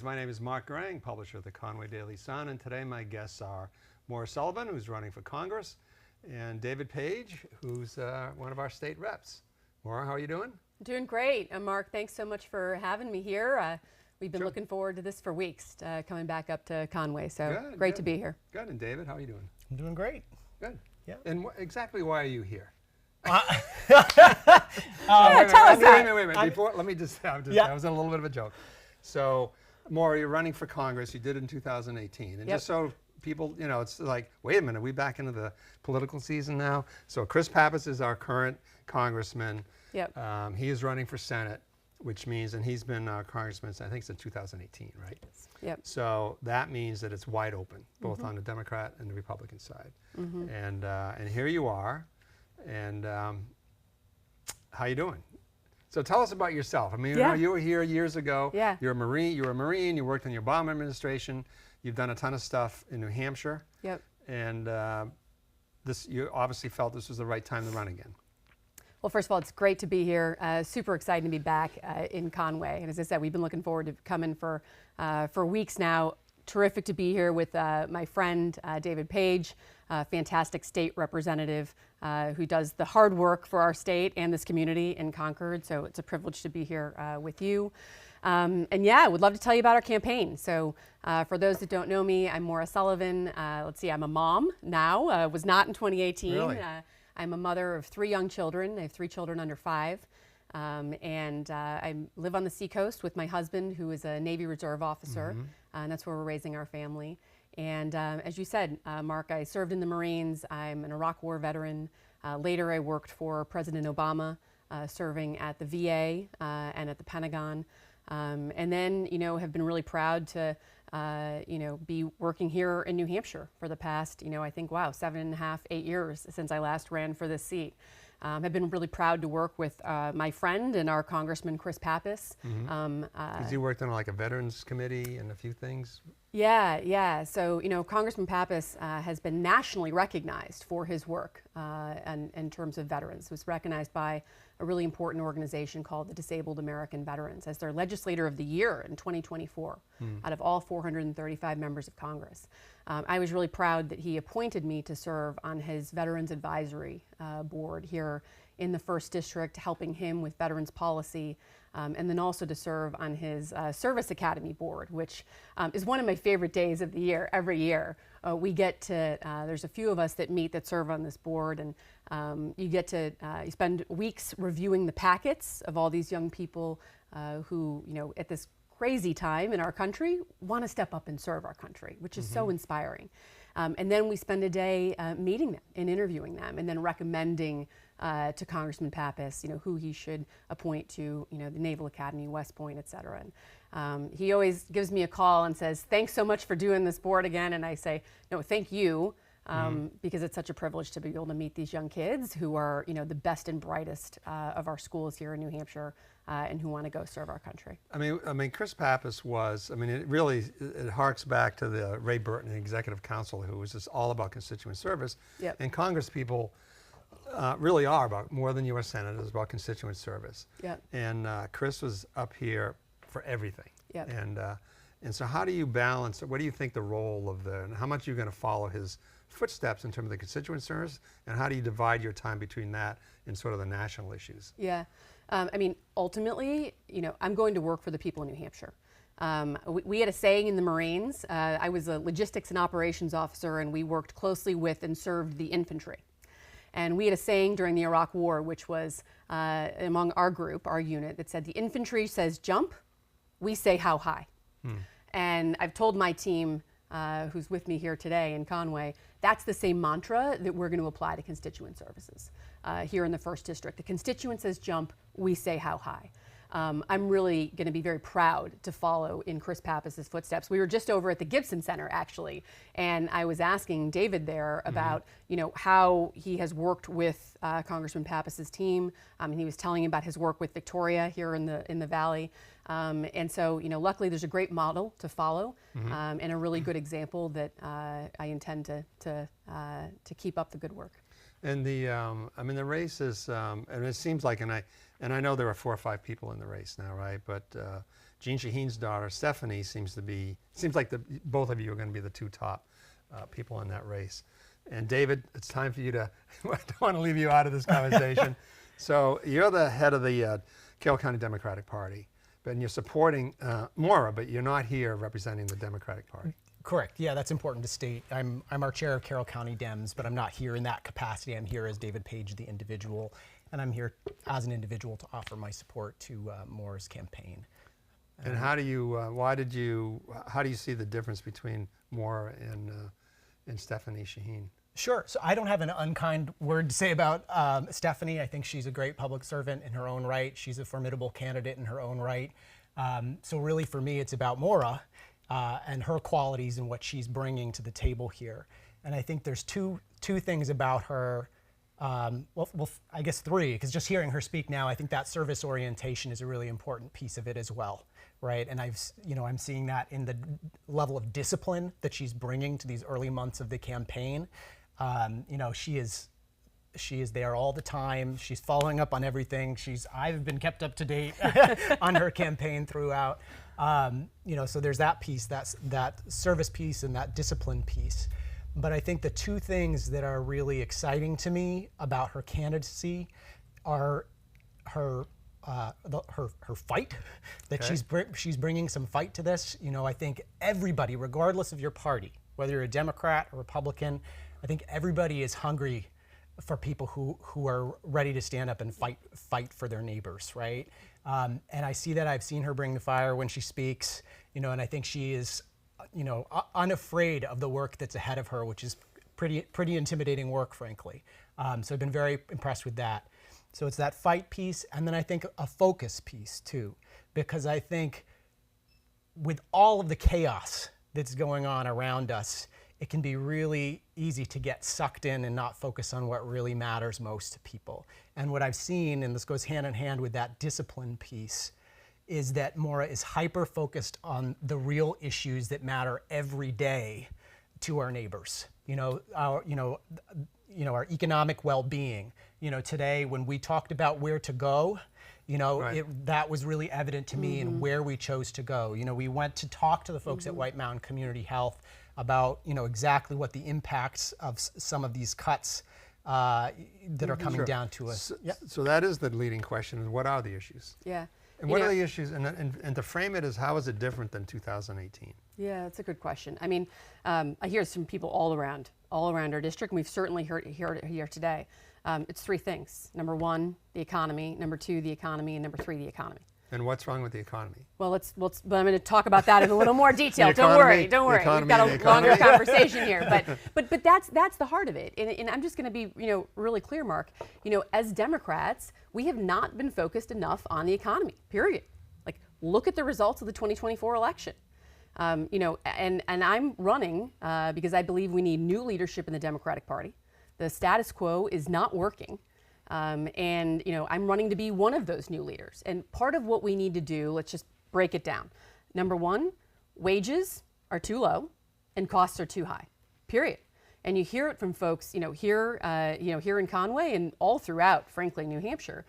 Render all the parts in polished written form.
My name is Mark Garang, publisher of the Conway Daily Sun, and today my guests are Maura Sullivan, who's running for Congress, and David Paige, who's one of our state reps. Maura, how are you doing? Doing great. Mark, thanks so much for having me here. We've been looking forward to this for weeks, coming back up to Conway, so great to be here. Good. And David, how are you doing? I'm doing great. Good. Yeah. And exactly why are you here? Tell us that. Wait a minute. Before, let me just, that was a little bit of a joke. So, Maura, you're running for Congress. You did it in 2018. And just so people, you know, it's like, wait a minute, are we back into the political season now? So Chris Pappas is our current congressman. Yep. He is running for Senate, which means, and he's been congressman, I think, since 2018, right? Yep. So that means that it's wide open, both on the Democrat and the Republican side. And here you are. And how you doing? So tell us about yourself. I mean, you know, you were here years ago. Yeah. You're a Marine. You were a Marine. You worked in the Obama administration. You've done a ton of stuff in New Hampshire. Yep. And you obviously felt this was the right time to run again. Well, first of all, it's great to be here. Super excited to be back in Conway. And as I said, we've been looking forward to coming for weeks now. Terrific to be here with my friend David Paige, fantastic state representative who does the hard work for our state and this community in Concord. So it's a privilege to be here with you. And yeah, I would love to tell you about our campaign. So for those that don't know me, I'm Maura Sullivan. Let's see, I'm a mom now, was not in 2018. Really? I'm a mother of 3 young children. I have 3 children under 5. And I live on the Seacoast with my husband, who is a Navy Reserve officer, and that's where we're raising our family. And as you said, Mark, I served in the Marines. I'm an Iraq War veteran. Later, I worked for President Obama, serving at the VA and at the Pentagon. And then, you know, have been really proud to, you know, be working here in New Hampshire for the past, you know, I think, wow, 7.5, 8 years since I last ran for this seat. I've been really proud to work with my friend and our Congressman Chris Pappas. Because you worked on like a veterans committee and a few things. Yeah. So, you know, Congressman Pappas has been nationally recognized for his work and in terms of veterans. He was recognized by a really important organization called the Disabled American Veterans as their Legislator of the Year in 2024 out of all 435 members of Congress. I was really proud that he appointed me to serve on his Veterans Advisory Board here in the 1st District, helping him with veterans policy, and then also to serve on his Service Academy Board, which is one of my favorite days of the year, every year. We get to, there's a few of us that meet that serve on this board, and you get to, you spend weeks reviewing the packets of all these young people who, you know, at this crazy time in our country, want to step up and serve our country, which is so inspiring. And then we spend a day meeting them and interviewing them, and then recommending to Congressman Pappas, you know, who he should appoint to, you know, the Naval Academy, West Point, et cetera. And he always gives me a call and says, "Thanks so much for doing this board again." And I say, "No, thank you." Because it's such a privilege to be able to meet these young kids who are, you know, the best and brightest of our schools here in New Hampshire and who want to go serve our country. I mean, Chris Pappas was, I mean, it harks back to the Ray Burton Executive Council, who was just all about constituent service. Yep. And Congress people really are about, more than U.S. senators, about constituent service. Yep. And Chris was up here for everything. Yep. And so how do you balance, what do you think the role of and how much are you going to follow his footsteps in terms of the constituent service, and how do you divide your time between that and sort of the national issues? Yeah, I mean, ultimately, you know, I'm going to work for the people in New Hampshire. We had a saying in the Marines. I was a logistics and operations officer, and we worked closely with and served the infantry. And we had a saying during the Iraq War, which was among our group, our unit, that said, "The infantry says jump, we say how high." And I've told my team, who's with me here today in Conway, that's the same mantra that we're going to apply to constituent services here in the 1st District. The constituent says jump, we say how high. I'm really going to be very proud to follow in Chris Pappas's footsteps. We were just over at the Gibson Center, actually, and I was asking David there about, you know, how he has worked with Congressman Pappas's team. And he was telling me about his work with Victoria here in the Valley. And so, you know, luckily there's a great model to follow and a really good example that I intend to keep up the good work. And I mean, the race is, and it seems like, and I know there are 4 or 5 people in the race now, right? But Jean Shaheen's daughter, Stephanie, seems like both of you are going to be the two top people in that race. And David, it's time for you to, I don't want to leave you out of this conversation. So you're the head of the Carroll County Democratic Party, and you're supporting Maura, but you're not here representing the Democratic Party. Correct. Yeah, that's important to state. I'm our chair of Carroll County Dems, but I'm not here in that capacity. I'm here as David Paige, the individual, and I'm here as an individual to offer my support to Maura's campaign. And how do you see the difference between Maura and Stephanie Shaheen? Sure. So I don't have an unkind word to say about Stephanie. I think she's a great public servant in her own right. She's a formidable candidate in her own right. So really for me, it's about Maura and her qualities and what she's bringing to the table here. And I think there's two things about her, well, I guess three, because just hearing her speak now, I think that service orientation is a really important piece of it as well, right? And I'm seeing that in the level of discipline that she's bringing to these early months of the campaign. She is there all the time. She's following up on everything. I've been kept up to date on her campaign throughout. So there's that piece, that service piece and that discipline piece. But I think the two things that are really exciting to me about her candidacy are her fight, that she's bringing some fight to this. I think everybody, regardless of your party, whether you're a Democrat or Republican, I think everybody is hungry for people who are ready to stand up and fight for their neighbors, right? And I see that. I've seen her bring the fire when she speaks, and I think she is, unafraid of the work that's ahead of her, which is pretty intimidating work, frankly. So I've been very impressed with that. So it's that fight piece, and then I think a focus piece too, because I think with all of the chaos that's going on around us, it can be really easy to get sucked in and not focus on what really matters most to people. And what I've seen, and this goes hand in hand with that discipline piece, is that Maura is hyper-focused on the real issues that matter every day to our neighbors. Our economic well-being. Today when we talked about where to go, right. That was really evident to me in where we chose to go. We went to talk to the folks at White Mountain Community Health about, exactly what the impacts of some of these cuts that are coming down to us. So that is the leading question, and what are the issues? Yeah. And what are the issues, and to frame it as how is it different than 2018? Yeah, that's a good question. I mean, I hear it from people all around our district, and we've certainly heard it here today. It's three things. Number one, the economy. Number two, the economy. And number three, the economy. And what's wrong with the economy? Well, but I'm going to talk about that in a little more detail. Don't worry. We've got a longer conversation here, but that's the heart of it. And I'm just going to be, really clear, Mark. As Democrats, we have not been focused enough on the economy. Period. Like, look at the results of the 2024 election. And I'm running because I believe we need new leadership in the Democratic Party. The status quo is not working. I'm running to be one of those new leaders. And part of what we need to do, let's just break it down. Number one, wages are too low and costs are too high, period. And you hear it from folks, here in Conway and all throughout, frankly, New Hampshire.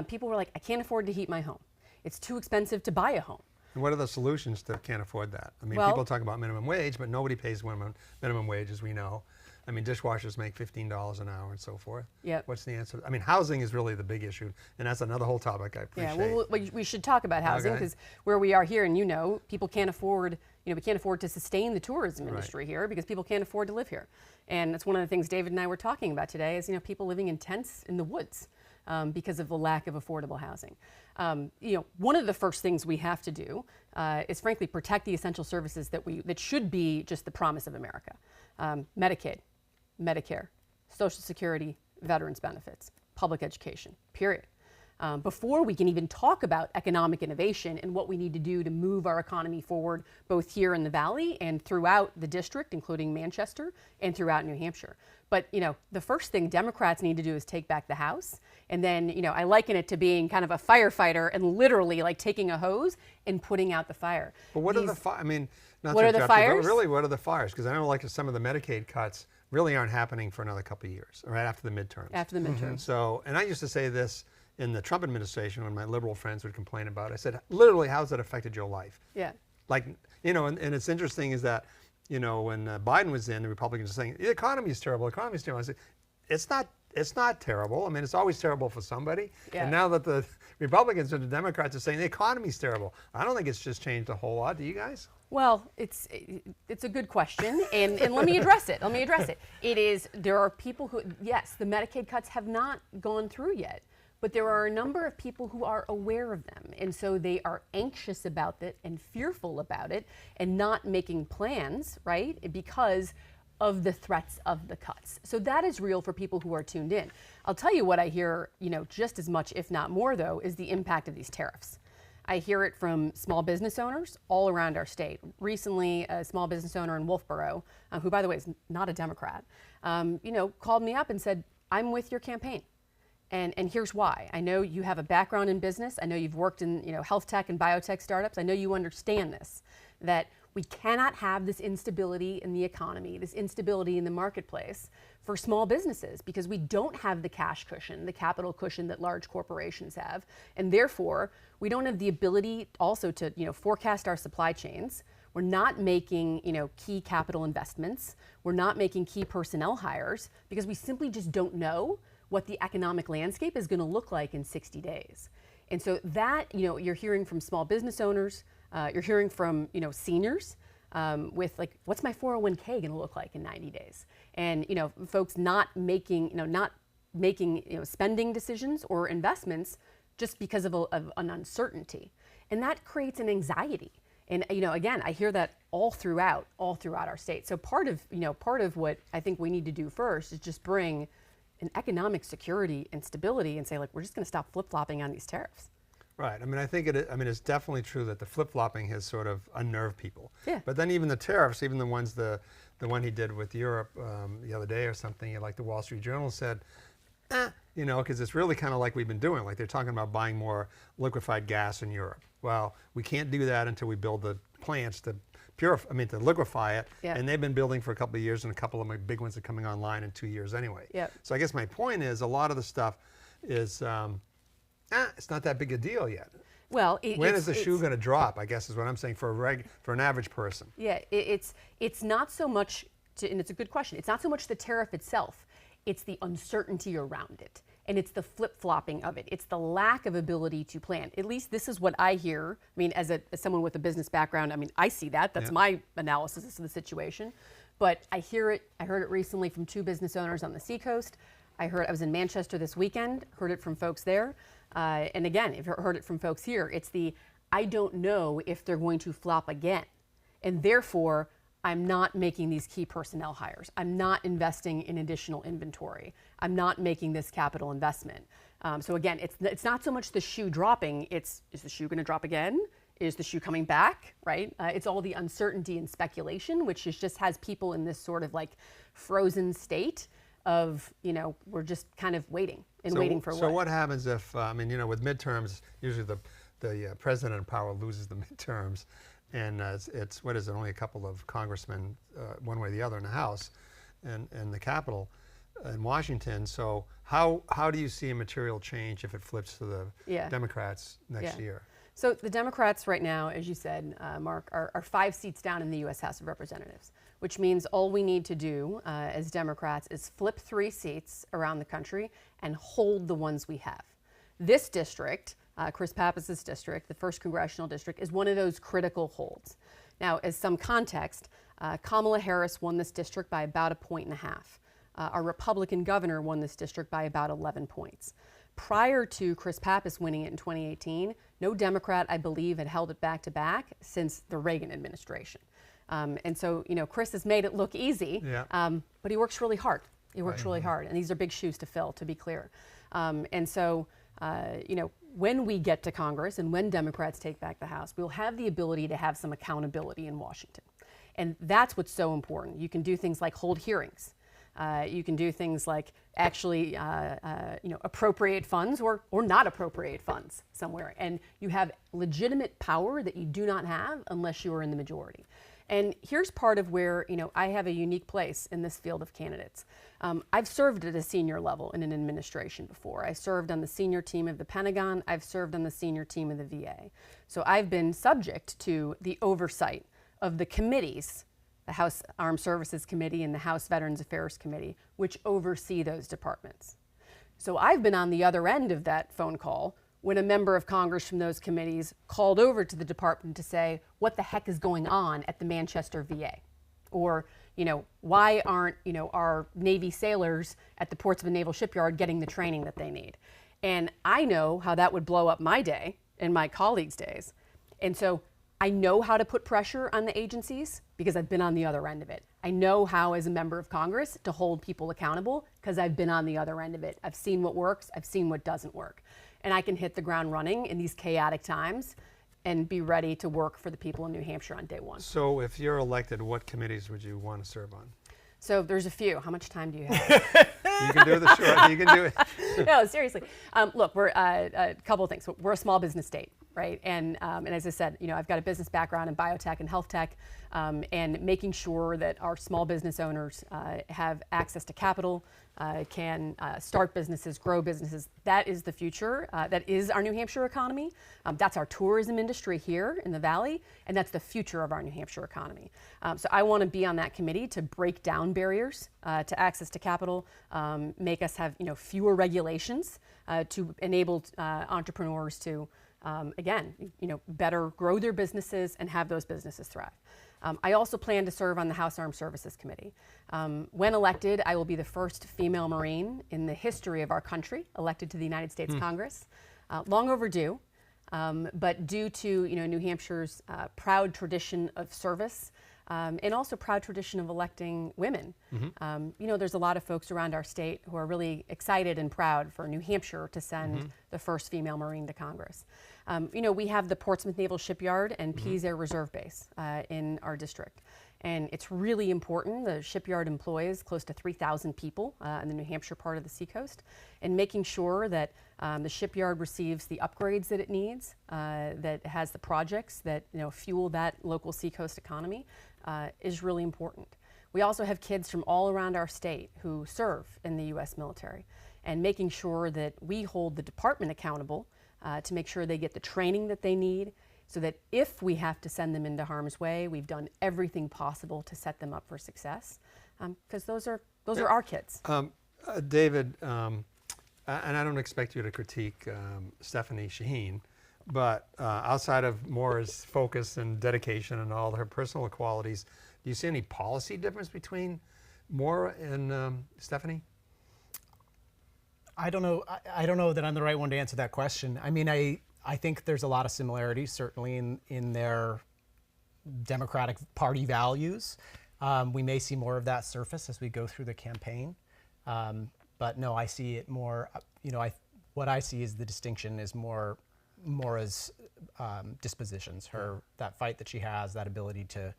People were like, I can't afford to heat my home. It's too expensive to buy a home. And what are the solutions to can't afford that? I mean, people talk about minimum wage, but nobody pays minimum wage, as we know. I mean, dishwashers make $15 an hour and so forth. Yep. What's the answer? I mean, housing is really the big issue, and that's another whole topic I appreciate. Yeah, well, we should talk about housing because where we are here, and people can't afford, we can't afford to sustain the tourism industry here because people can't afford to live here. And that's one of the things David and I were talking about today is, people living in tents in the woods because of the lack of affordable housing. One of the first things we have to do is frankly protect the essential services that should be just the promise of America. Medicaid, Medicare, Social Security, veterans benefits, public education, period. Before we can even talk about economic innovation and what we need to do to move our economy forward, both here in the Valley and throughout the district, including Manchester, and throughout New Hampshire. But, the first thing Democrats need to do is take back the House. And then, I liken it to being kind of a firefighter and literally like taking a hose and putting out the fire. But what are the fires? I mean, what are the fires? But really, what are the fires? Because I know like some of the Medicaid cuts really aren't happening for another couple of years, right after the midterms. After the midterms. So, and I used to say this, in the Trump administration, when my liberal friends would complain about it, I said, literally, how's that affected your life? Yeah. Like, and it's interesting is that, when Biden was in, the Republicans were saying, the economy is terrible, the economy is terrible. I said, it's not terrible. I mean, it's always terrible for somebody. Yeah. And now that the Republicans and the Democrats are saying the economy is terrible, I don't think it's just changed a whole lot. Do you guys? Well, it's a good question, and let me address it. There are people who, yes, the Medicaid cuts have not gone through yet, but there are a number of people who are aware of them, and so they are anxious about it and fearful about it and not making plans, right, because of the threats of the cuts. So that is real for people who are tuned in. I'll tell you what I hear, just as much, if not more, though, is the impact of these tariffs. I hear it from small business owners all around our state. Recently, a small business owner in Wolfboro, who, by the way, is not a Democrat, called me up and said, I'm with your campaign. And here's why. I know you have a background in business. I know you've worked in health tech and biotech startups. I know you understand this, that we cannot have this instability in the economy, this instability in the marketplace for small businesses, because we don't have the cash cushion, the capital cushion that large corporations have. And therefore, we don't have the ability also to forecast our supply chains. We're not making key capital investments. We're not making key personnel hires because we simply just don't know what the economic landscape is going to look like in 60 days. And so that, you're hearing from small business owners, you're hearing from, seniors with like, what's my 401k going to look like in 90 days? And, folks not making spending decisions or investments just because of an uncertainty. And that creates an anxiety. And, again, I hear that all throughout our state. So part of what I think we need to do first is just bring an economic security and stability and say, like, we're just going to stop flip-flopping on these tariffs. Right. I mean, I think it's definitely true that the flip-flopping has sort of unnerved people. Yeah. But then even the tariffs, even the ones, the one he did with Europe the other day or something, like the Wall Street Journal said, because it's really kind of like we've been doing. Like they're talking about buying more liquefied gas in Europe. Well, we can't do that until we build the plants to to liquefy it. Yeah. And they've been building for a couple of years, and a couple of my big ones are coming online in 2 years anyway. Yep. So I guess my point is a lot of the stuff is, it's not that big a deal yet. Well, when is the shoe going to drop, I guess is what I'm saying, for an average person. Yeah, it's not so much, and it's a good question, it's not so much the tariff itself, it's the uncertainty around it. And it's the flip-flopping of it. It's the lack of ability to plan. At least this is what I hear. I mean, as someone with a business background, I mean, I see that. That's my analysis of the situation. But I hear it. I heard it recently from 2 business owners on the Seacoast. I was in Manchester this weekend, heard it from folks there. And again, I've heard it from folks here. It's I don't know if they're going to flop again. And therefore, I'm not making these key personnel hires. I'm not investing in additional inventory. I'm not making this capital investment. So again, it's not so much the shoe dropping, is the shoe going to drop again? Is the shoe coming back, right? It's all the uncertainty and speculation, which just has people in this sort of like frozen state of, we're just kind of waiting for what. So what happens if, with midterms, usually the president in power loses the midterms, and it's what is it, only a couple of congressmen, one way or the other, in the House and the Capitol in Washington. So how do you see a material change if it flips to the Democrats next year? So the Democrats right now, as you said, Mark, are 5 seats down in the U.S. House of Representatives, which means all we need to do as Democrats is flip 3 seats around the country and hold the ones we have. This district, Chris Pappas's district, the 1st Congressional District, is one of those critical holds. Now, as some context, Kamala Harris won this district by about 1.5 points. Our Republican governor won this district by about 11 points. Prior to Chris Pappas winning it in 2018, no Democrat, I believe, had held it back-to-back since the Reagan administration. And so, Chris has made it look easy, but he works really hard. He works really hard, and these are big shoes to fill, to be clear. And so, when we get to Congress and when Democrats take back the House, we'll have the ability to have some accountability in Washington. And that's what's so important. You can do things like hold hearings. You can do things like actually appropriate funds or not appropriate funds somewhere. And you have legitimate power that you do not have unless you are in the majority. And here's part of where, I have a unique place in this field of candidates. I've served at a senior level in an administration before. I served on the senior team of the Pentagon. I've served on the senior team of the VA. So I've been subject to the oversight of the committees, the House Armed Services Committee and the House Veterans Affairs Committee, which oversee those departments. So I've been on the other end of that phone call when a member of Congress from those committees called over to the department to say, what the heck is going on at the Manchester VA? Or, why aren't, our Navy sailors at the Portsmouth Naval Shipyard getting the training that they need? And I know how that would blow up my day and my colleagues' days. And so I know how to put pressure on the agencies because I've been on the other end of it. I know how, as a member of Congress, to hold people accountable because I've been on the other end of it. I've seen what works, I've seen what doesn't work. And I can hit the ground running in these chaotic times and be ready to work for the people in New Hampshire on day one. So if you're elected, what committees would you want to serve on? So there's a few. How much time do you have? You can do the short. You can do it. No, seriously. Look, we're a couple of things. We're a small business state, right? And as I said, I've got a business background in biotech and health tech, and making sure that our small business owners have access to capital, can start businesses, grow businesses. That is the future. That is our New Hampshire economy. That's our tourism industry here in the Valley, and that's the future of our New Hampshire economy. So I want to be on that committee to break down barriers to access to capital, make us have fewer regulations to enable entrepreneurs to again, better grow their businesses and have those businesses thrive. I also plan to serve on the House Armed Services Committee. When elected, I will be the first female Marine in the history of our country elected to the United States Congress. Long overdue, but due to New Hampshire's proud tradition of service, and also proud tradition of electing women. There's a lot of folks around our state who are really excited and proud for New Hampshire to send the first female Marine to Congress. We have the Portsmouth Naval Shipyard and Pease Air Reserve Base in our district. And it's really important. The shipyard employs close to 3,000 people in the New Hampshire part of the seacoast, and making sure that the shipyard receives the upgrades that it needs, that has the projects that fuel that local seacoast economy is really important. We also have kids from all around our state who serve in the U.S. military, and making sure that we hold the department accountable to make sure they get the training that they need, so that if we have to send them into harm's way, we've done everything possible to set them up for success, because those are our kids. David, and I don't expect you to critique Stephanie Shaheen, but outside of Maura's focus and dedication and all her personal qualities, do you see any policy difference between Maura and Stephanie? I don't know. I don't know that I'm the right one to answer that question. I mean, I think there's a lot of similarities, certainly in their Democratic Party values. We may see more of that surface as we go through the campaign. But no, I see it more, what I see is the distinction is Maura's dispositions, that fight that she has, that ability to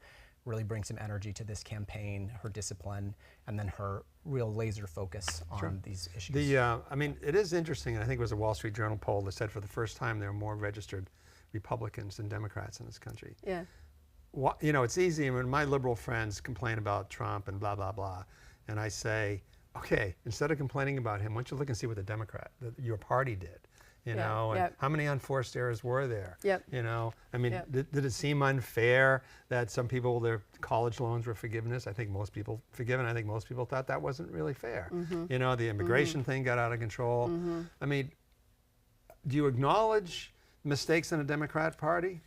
really bring some energy to this campaign, her discipline, and then her real laser focus on these issues. It is interesting, and I think it was a Wall Street Journal poll that said for the first time there are more registered Republicans than Democrats in this country. Yeah. It's easy when my liberal friends complain about Trump and blah, blah, blah, and I say, okay, instead of complaining about him, why don't you look and see what your party did? How many unforced errors were there? Did it seem unfair that some people, their college loans were forgiveness? I think most people forgiven. I think most people thought that wasn't really fair. The immigration thing got out of control. I mean, do you acknowledge mistakes in the Democrat Party?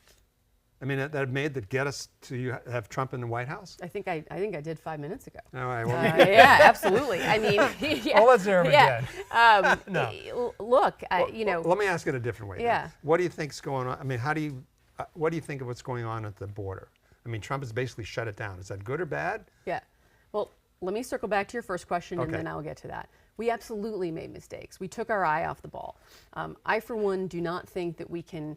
I mean, that get us to have Trump in the White House? I think I did 5 minutes ago. All right. Well, yeah, absolutely. I mean, Well, let's hear him again. No. Look, let me ask it a different way. Yeah. Then. What do you think's going on? I mean, what do you think of what's going on at the border? I mean, Trump has basically shut it down. Is that good or bad? Yeah. Well, let me circle back to your first question, and Okay. then I'll get to that. We absolutely made mistakes. We took our eye off the ball. I, for one, do not think that we can,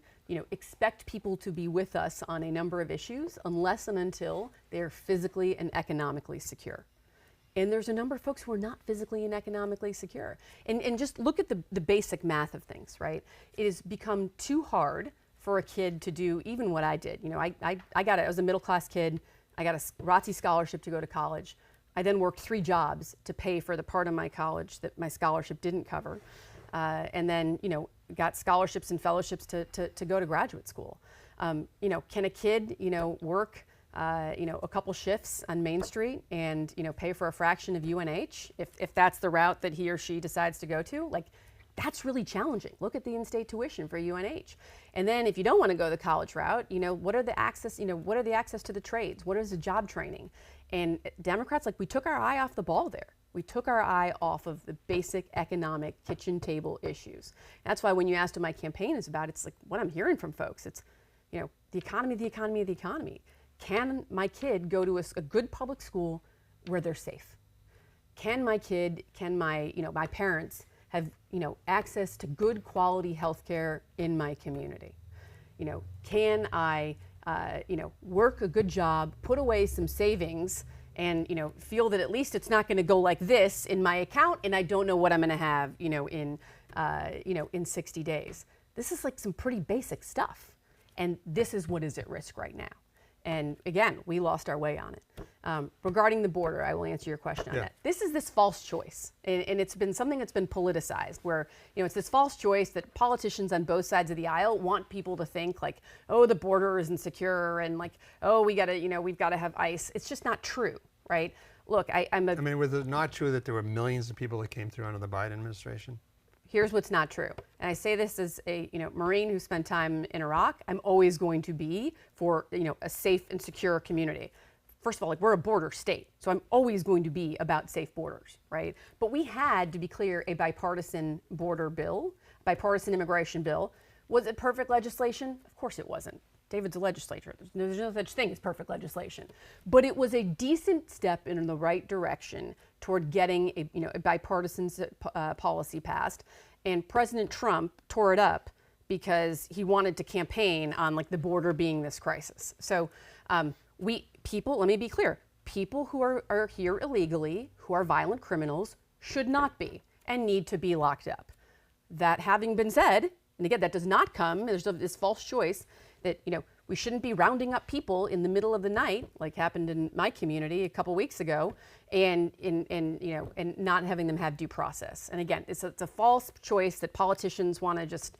expect people to be with us on a number of issues unless and until they are physically and economically secure. And there's a number of folks who are not physically and economically secure. And just look at the basic math of things, right? It has become too hard for a kid to do even what I did. I was a middle-class kid. I got a ROTC scholarship to go to college. I then worked 3 jobs to pay for the part of my college that my scholarship didn't cover. And then, got scholarships and fellowships to go to graduate school. Can a kid, work, a couple shifts on Main Street and, pay for a fraction of UNH if that's the route that he or she decides to go to? Like, that's really challenging. Look at the in-state tuition for UNH. And then if you don't want to go the college route, what are the access, what are the access to the trades? What is the job training? And Democrats, we took our eye off the ball there. We took our eye off of the basic economic kitchen table issues. That's why when you asked what my campaign is about, it's like what I'm hearing from folks. It's, the economy, the economy, the economy. Can my kid go to a good public school where they're safe? Can my my parents have, access to good quality health care in my community? Can I, work a good job, put away some savings, and feel that at least it's not going to go like this in my account, and I don't know what I'm going to have, in 60 days. This is some pretty basic stuff, and this is what is at risk right now. And again, we lost our way on it. Regarding the border, I will answer your question on that. This is this false choice, and it's been something that's been politicized where, it's this false choice that politicians on both sides of the aisle want people to think oh, the border is insecure and oh, we've got to have ICE. It's just not true, right? Look, was it not true that there were millions of people that came through under the Biden administration? Here's what's not true. And I say this as a Marine who spent time in Iraq. I'm always going to be for a safe and secure community. First of all, we're a border state, so I'm always going to be about safe borders, right? But we had, to be clear, a bipartisan border bill, bipartisan immigration bill. Was it perfect legislation? Of course it wasn't. David's a legislator. There's no such thing as perfect legislation. But it was a decent step in the right direction toward getting a bipartisan policy passed. And President Trump tore it up because he wanted to campaign on the border being this crisis. So let me be clear, people who are here illegally, who are violent criminals, should not be and need to be locked up. That having been said, and again, that does not come, there's this false choice that, we shouldn't be rounding up people in the middle of the night, like happened in my community a couple weeks ago, and not having them have due process. And again, it's a false choice that politicians want to just,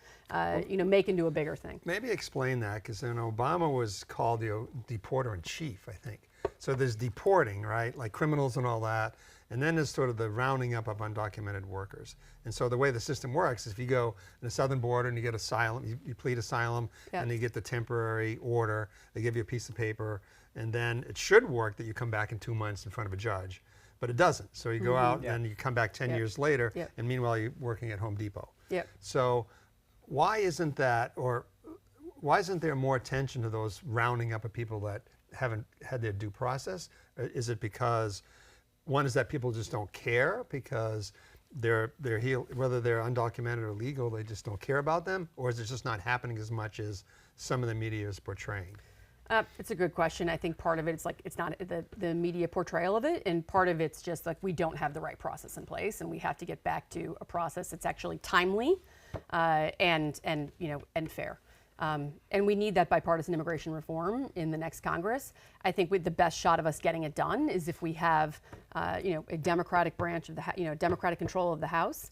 make into a bigger thing. Maybe explain that, because Obama was called the deporter in chief, I think. So there's deporting, right, like criminals and all that. And then there's sort of the rounding up of undocumented workers. And so the way the system works is if you go in the southern border and you get asylum, you plead asylum, and you get the temporary order, they give you a piece of paper, and then it should work that you come back in 2 months in front of a judge. But it doesn't. So you go out and you come back 10 years later, and meanwhile you're working at Home Depot. So why isn't there more attention to those rounding up of people that haven't had their due process? Is it because one is that people just don't care because they're whether they're undocumented or legal, they just don't care about them, or is it just not happening as much as some of the media is portraying? It's a good question. I think part of it, it's not the media portrayal of it, and part of it's just we don't have the right process in place, and we have to get back to a process that's actually timely and fair. And we need that bipartisan immigration reform in the next Congress. I think the best shot of us getting it done is if we have, a Democratic branch of the, Democratic control of the House,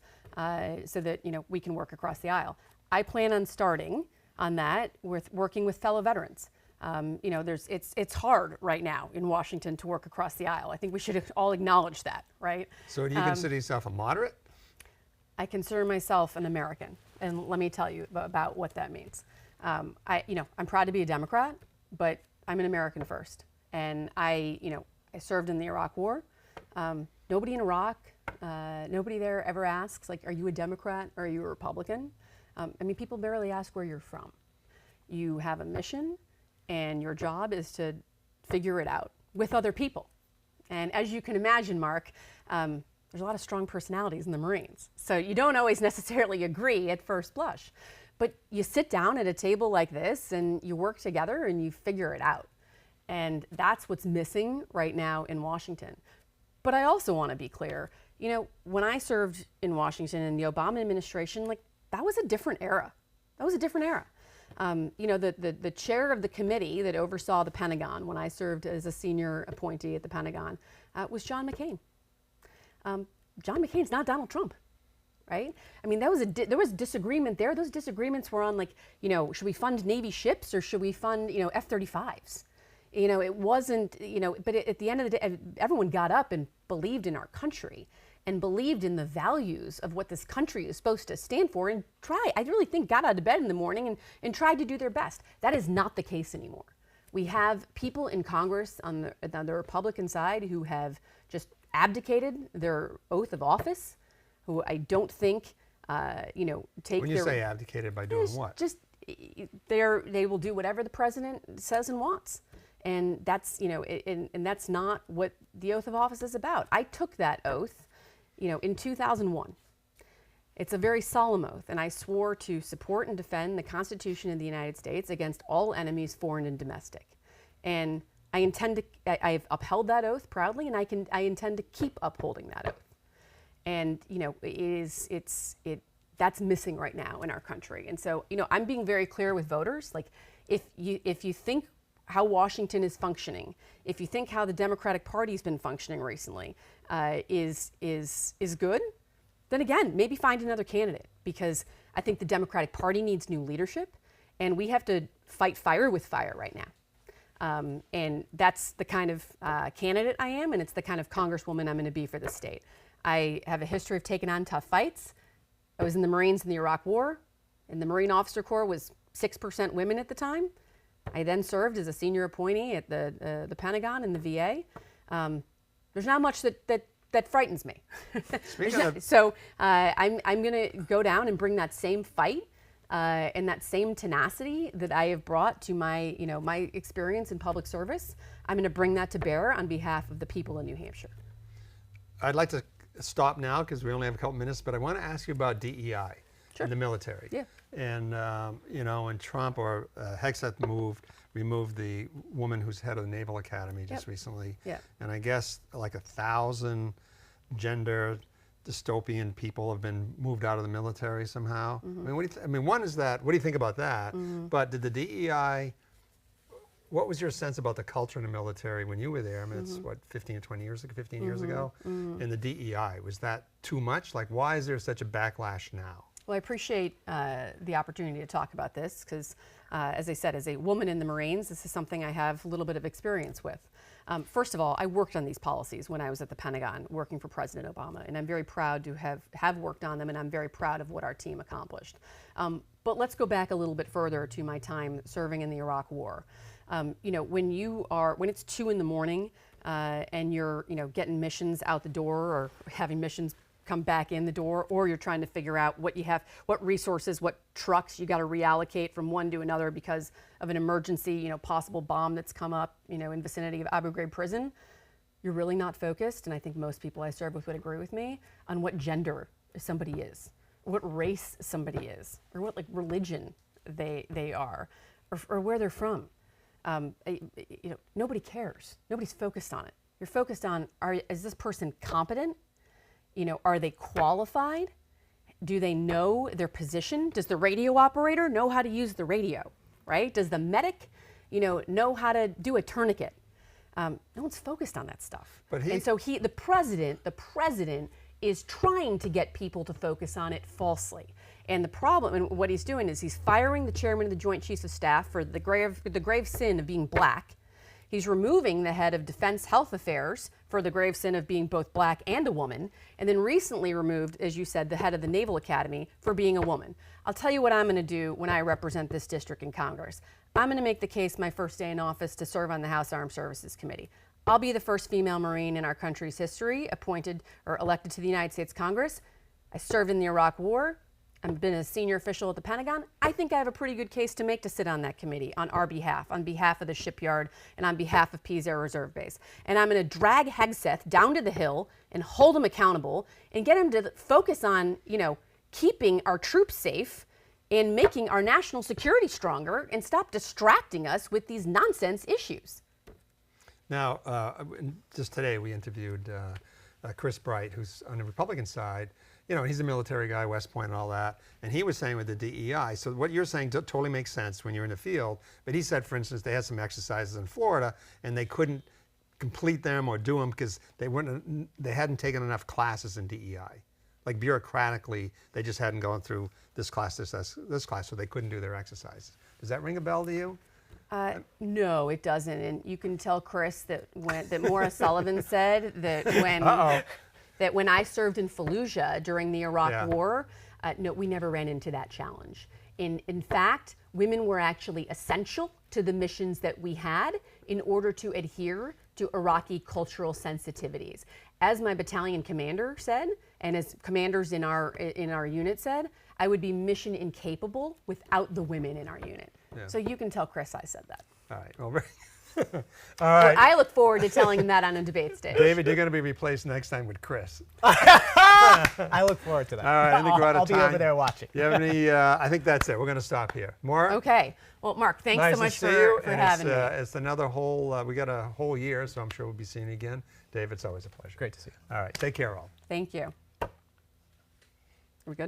so that we can work across the aisle. I plan on starting on that with working with fellow veterans. It's hard right now in Washington to work across the aisle. I think we should all acknowledge that, right? So do you consider yourself a moderate? I consider myself an American, and let me tell you about what that means. I'm proud to be a Democrat, but I'm an American first. And I served in the Iraq War. Nobody in Iraq, nobody there ever asks, are you a Democrat or are you a Republican? People barely ask where you're from. You have a mission, and your job is to figure it out with other people. And as you can imagine, Mark, there's a lot of strong personalities in the Marines. So you don't always necessarily agree at first blush. But you sit down at a table like this and you work together and you figure it out. And that's what's missing right now in Washington. But I also want to be clear, when I served in Washington in the Obama administration, that was a different era. That was a different era. The chair of the committee that oversaw the Pentagon when I served as a senior appointee at the Pentagon was John McCain. John McCain's not Donald Trump, right? I mean, there was disagreement there. Those disagreements were on, like, should we fund Navy ships or should we fund, F-35s? It wasn't, but at the end of the day, everyone got up and believed in our country and believed in the values of what this country is supposed to stand for and I really think, got out of bed in the morning and tried to do their best. That is not the case anymore. We have people in Congress on the Republican side who have just abdicated their oath of office, who I don't think, take When you say abdicated, by doing what? Just, they will do whatever the president says and wants. And that's, and that's not what the oath of office is about. I took that oath, in 2001. It's a very solemn oath, and I swore to support and defend the Constitution of the United States against all enemies, foreign and domestic. And I have upheld that oath proudly, and I intend to keep upholding that oath. And that's missing right now in our country. And so, I'm being very clear with voters. Like, if you think how Washington is functioning, if you think how the Democratic Party has been functioning recently is good, then again, maybe find another candidate, because I think the Democratic Party needs new leadership, and we have to fight fire with fire right now. And that's the kind of candidate I am, and it's the kind of congresswoman I'm going to be for this state. I have a history of taking on tough fights. I was in the Marines in the Iraq War, and the Marine Officer Corps was 6% women at the time. I then served as a senior appointee at the Pentagon and the VA. There's not much that frightens me. So I'm going to go down and bring that same fight and that same tenacity that I have brought to my experience in public service. I'm going to bring that to bear on behalf of the people in New Hampshire. I'd like to stop now because we only have a couple minutes, but I want to ask you about DEI in the military. Yeah. And, when Trump or Hegseth removed the woman who's head of the Naval Academy just recently. Yeah. And I guess like 1,000 gender dystopian people have been moved out of the military somehow. I mean, one is that, what do you think about that? But did the DEI, what was your sense about the culture in the military when you were there? I mean, it's what, 15 or 20 years ago, 15 years ago? And the DEI, was that too much? Like, why is there such a backlash now? Well, I appreciate the opportunity to talk about this because, as I said, as a woman in the Marines, this is something I have a little bit of experience with. First of all, I worked on these policies when I was at the Pentagon working for President Obama, and I'm very proud to have worked on them, and I'm very proud of what our team accomplished. But let's go back a little bit further to my time serving in the Iraq War. When it's 2 in the morning and you're getting missions out the door or having missions come back in the door, or you're trying to figure out what you have, what resources, what trucks you got to reallocate from one to another because of an emergency, possible bomb that's come up, in vicinity of Abu Ghraib prison, you're really not focused, and I think most people I serve with would agree with me, on what gender somebody is, or what race somebody is, or what religion they are, or where they're from. Nobody cares. Nobody's focused on it. You're focused on, is this person competent? Are they qualified? Do they know their position? Does the radio operator know how to use the radio, right? Does the medic, know how to do a tourniquet? No one's focused on that stuff. And so the president is trying to get people to focus on it falsely. And the problem, and what he's doing is he's firing the chairman of the Joint Chiefs of Staff for the grave sin of being black. He's removing the head of Defense Health Affairs for the grave sin of being both black and a woman, and then recently removed, as you said, the head of the Naval Academy for being a woman. I'll tell you what I'm going to do when I represent this district in Congress. I'm going to make the case my first day in office to serve on the House Armed Services Committee. I'll be the first female Marine in our country's history appointed or elected to the United States Congress. I served in the Iraq War. I've been a senior official at the Pentagon. I think I have a pretty good case to make to sit on that committee on our behalf, on behalf of the shipyard and on behalf of Pease Air Reserve Base. And I'm going to drag Hegseth down to the Hill and hold him accountable and get him to focus on, keeping our troops safe and making our national security stronger and stop distracting us with these nonsense issues. Now, just today we interviewed Chris Bright, who's on the Republican side. You know, he's a military guy, West Point and all that. And he was saying with the DEI, so what you're saying totally makes sense when you're in the field. But he said, for instance, they had some exercises in Florida and they couldn't complete them or do them because they hadn't taken enough classes in DEI. Like bureaucratically, they just hadn't gone through this class, this class, so they couldn't do their exercises. Does that ring a bell to you? No, it doesn't. And you can tell Chris that Maura Sullivan said that when I served in Fallujah during the Iraq War, no, we never ran into that challenge. In fact, women were actually essential to the missions that we had in order to adhere to Iraqi cultural sensitivities. As my battalion commander said, and as commanders in our unit said, I would be mission incapable without the women in our unit. Yeah. So you can tell Chris I said that. All right. Well, all right. So I look forward to telling him that on a debate stage. David, you're going to be replaced next time with Chris. I look forward to that. All right, I think we're out of time. I'll be over there watching. Do you have any? I think that's it. We're going to stop here. Maura? Okay. Well, Mark, thanks nice so much to see you. for having me. It's another whole. We got a whole year, so I'm sure we'll be seeing you again. Dave, it's always a pleasure. Great to see you. All right. Take care, all. Thank you.